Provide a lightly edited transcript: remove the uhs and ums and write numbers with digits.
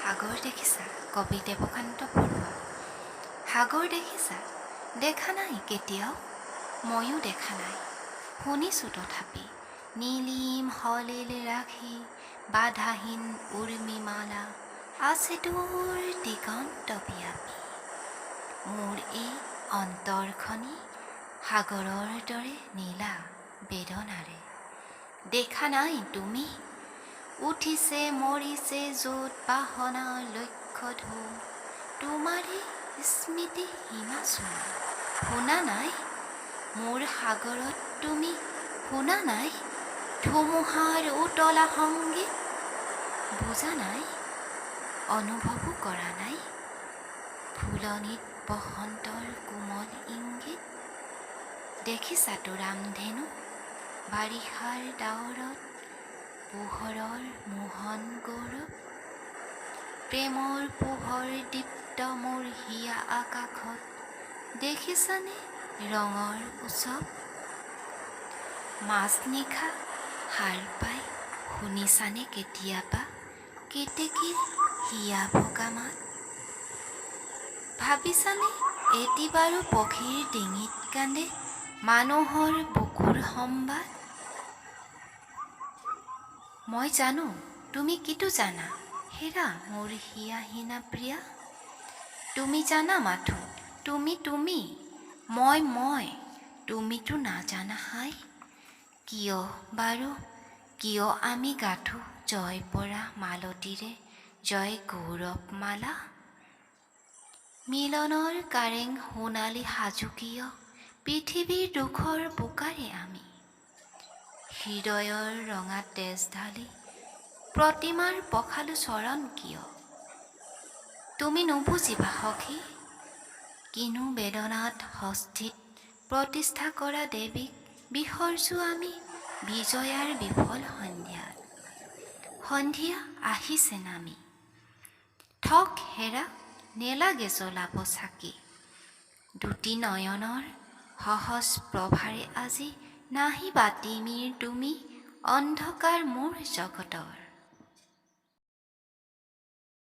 সাগৰ দেখিছা? কবি দেৱকান্ত বৰুৱা। সাগৰ দেখিছা? দেখা নাই কেতিয়াও, ময়ো দেখা নাই, শুনিছোঁ তথাপি। নীলিম সলিল ৰাখি বাধাহীন উৰ্মিমালা আছে তোৰ দিগন্ত ব্যাপী। মোৰ এই অন্তৰখনি সাগৰৰ দৰে নীলা বেদনাৰে। দেখা নাই তুমি? উঠিছে মৰিছে য'ত বাসনা লক্ষ্য ঢৌ, তোমাৰে স্মৃতি হিমাচল। শুনা নাই মোৰ সাগৰত তুমি? শুনা নাই ধুমুহাৰ উতলা সংগীত? বুজা নাই, অনুভৱো কৰা নাই ফুলনিত বসন্তৰ কোমল ইংগিত? দেখিছাতো ৰামধেনু বাৰিষাৰ ডাৱৰত পোহৰৰ মোহন গৌৰৱ? প্ৰেমৰ পোহৰ দীপ্ত মোৰ হিয়া আকাশত দেখিছানে ৰঙৰ উৎসৱ? মাজনিশা সাৰ পাই শুনিছানে কেতিয়াবা কেতেকীৰ হিয়া ভগা মাত? ভাবিছানে এটি বাৰু পক্ষীৰ ডিঙিত কান্দে মানুহৰ বুকুৰ সম্বাদ? মই জানো তুমি কিটো জানা হেৰা মোৰ হিয়াহীনা প্ৰিয়া। তুমি জানা মাথো তুমি, মই, তুমিতো নাজানা হাই। কিয় বাৰু কিয় আমি গাঁঠো জয় পৰা মালতীৰে জয় গৌৰৱ মালা? মিলনৰ কাৰেং সোণালী সাজো কিয় পৃথিৱীৰ দুখৰ বোকাৰে আমি? হৃদয়ৰ ৰঙা তেজ ঢালি প্ৰতিমাৰ পখালো চৰণ কিয়? তুমি নুবুজিবা সখী, কিনো বেদনাত হস্তিত প্ৰতিষ্ঠা কৰা দেৱীক বিসৰ্জো আমি বিজয়াৰ বিফল সন্ধ্যাত। সন্ধিয়া আহিছে নামি, থক হেৰা নেলাগে জ্বলাব চাকি। দুটি নয়নৰ সহজ প্ৰভাৰে আজি নাহিবা তিমিৰ তুমি অন্ধকাৰ মোৰ জগতৰ।